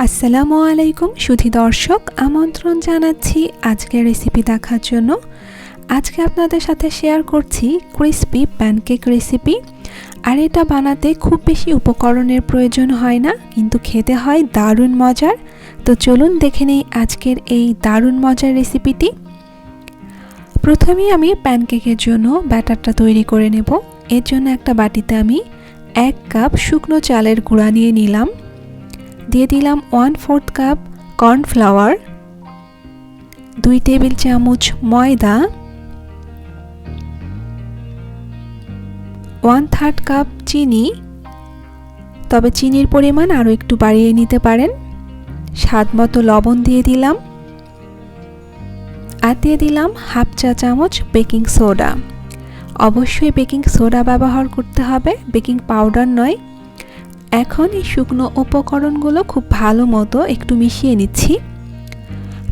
আসসালামু আলাইকুম সুধী দর্শক, আমন্ত্রণ জানাচ্ছি আজকের রেসিপি দেখার জন্য। আজকে আপনাদের সাথে শেয়ার করছি ক্রিস্পি প্যানকেক রেসিপি। আর এটা বানাতে খুব বেশি উপকরণের প্রয়োজন হয় না, কিন্তু খেতে হয় দারুণ মজার। তো চলুন দেখে নেই আজকের এই দারুণ মজার রেসিপিটি। প্রথমেই আমি প্যানকেকের জন্য ব্যাটারটা তৈরি করে নেব। এর জন্য একটা বাটিতে আমি 1 কাপ শুকনো চালের গুঁড়া নিয়ে নিলাম। দিয়ে দিলাম 1/4 কাপ কর্নফ্লাওয়ার, 2 টেবিল চামচ ময়দা, 1/3 কাপ চিনি, তবে চিনির পরিমাণ আরও একটু বাড়িয়ে নিতে পারেন। স্বাদ মতো লবণ দিয়ে দিলাম, আর দিয়ে দিলাম 1/2 চা চামচ বেকিং সোডা। অবশ্যই বেকিং সোডা ব্যবহার করতে হবে, বেকিং পাউডার নয়। এখন এই শুকনো উপকরণগুলো খুব ভালো মতো একটু মিশিয়ে নিচ্ছি।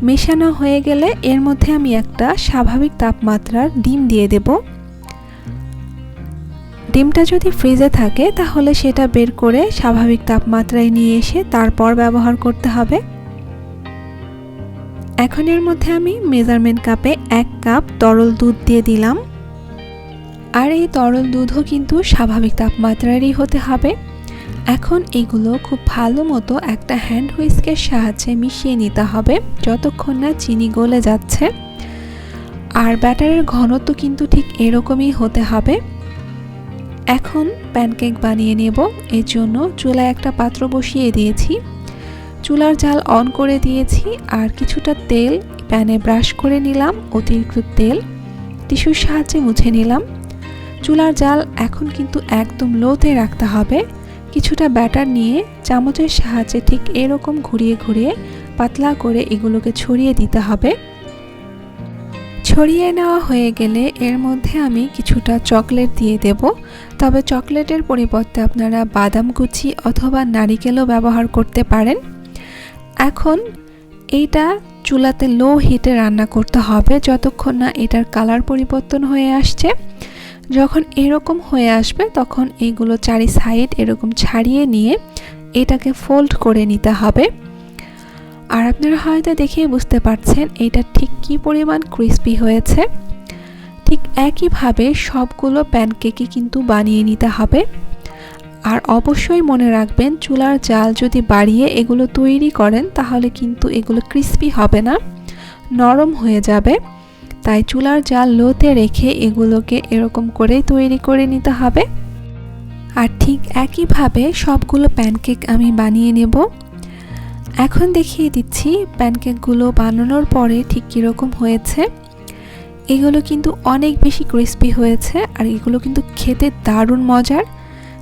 মেশানো হয়ে গেলে এর মধ্যে আমি একটা স্বাভাবিক তাপমাত্রার ডিম দিয়ে দেব। ডিমটা যদি ফ্রিজে থাকে তাহলে সেটা বের করে স্বাভাবিক তাপমাত্রায় নিয়ে এসে তারপর ব্যবহার করতে হবে। এখন এর মধ্যে আমি মেজারমেন্ট কাপে 1 কাপ তরল দুধ দিয়ে দিলাম। আর এই তরল দুধও কিন্তু স্বাভাবিক তাপমাত্রারই হতে হবে। এখন এগুলো খুব ভালো মতো একটা হ্যান্ড হুইস্কের সাহায্যে মিশিয়ে নিতে হবে যতক্ষণ না চিনি গলে যাচ্ছে। আর ব্যাটারের ঘনত্ব কিন্তু ঠিক এরকমই হতে হবে। এখন প্যানকেক বানিয়ে নেব। এর জন্য চুলায় একটা পাত্র বসিয়ে দিয়েছি, চুলার জাল অন করে দিয়েছি, আর কিছুটা তেল প্যানে ব্রাশ করে নিলাম। অতিরিক্ত তেল টিস্যুর সাহায্যে মুছে নিলাম। চুলার জাল এখন কিন্তু একদম লোতে রাখতে হবে। কিছুটা ব্যাটার নিয়ে চামচের সাহায্যে ঠিক এরকম ঘুরিয়ে ঘুরিয়ে পাতলা করে এগুলোকে ছড়িয়ে দিতে হবে। ছড়িয়ে নেওয়া হয়ে গেলে এর মধ্যে আমি কিছুটা চকলেট দিয়ে দেব। তবে চকলেটের পরিবর্তে আপনারা বাদাম কুচি অথবা নারিকেলও ব্যবহার করতে পারেন। এখন এইটা চুলাতে লো হিটে রান্না করতে হবে যতক্ষণ না এটার কালার পরিবর্তন হয়ে আসছে। যখন এরকম হয়ে আসবে তখন এইগুলো চারি সাইড এরকম ছাড়িয়ে নিয়ে এটাকে ফোল্ড করে নিতে হবে। আর আপনারা হয়তো দেখেই বুঝতে পারছেন এটা ঠিক কী পরিমাণ ক্রিস্পি হয়েছে। ঠিক একইভাবে সবগুলো প্যানকেকই কিন্তু বানিয়ে নিতে হবে। আর অবশ্যই মনে রাখবেন, চুলার জাল যদি বাড়িয়ে এগুলো তৈরি করেন তাহলে কিন্তু এগুলো ক্রিস্পি হবে না, নরম হয়ে যাবে। তাই চুলার জাল লোতে রেখে এগুলোকে এরকম করেই তৈরি করে নিতে হবে। আর ঠিক একইভাবে সবগুলো প্যানকেক আমি বানিয়ে নেব। এখন দেখিয়ে দিচ্ছি প্যানকেকগুলো বানানোর পরে ঠিক কীরকম হয়েছে। এগুলো কিন্তু অনেক বেশি ক্রিস্পি হয়েছে, আর এগুলো কিন্তু খেতে দারুণ মজার।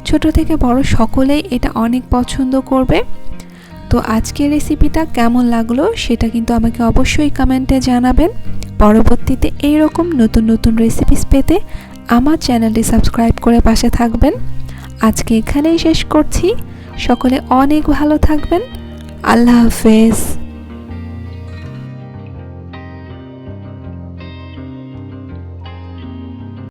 ছোট থেকে বড় সকলেই এটা অনেক পছন্দ করবে। তো আজকের রেসিপিটা কেমন লাগলো সেটা কিন্তু আমাকে অবশ্যই কমেন্টে জানাবেন। পরবর্তীতে এইরকম নতুন নতুন রেসিপিস পেতে আমার চ্যানেলটি সাবস্ক্রাইব করে পাশে থাকবেন। আজকে এখানেই শেষ করছি। সকলে অনেক ভালো থাকবেন। আল্লাহ হাফেজ।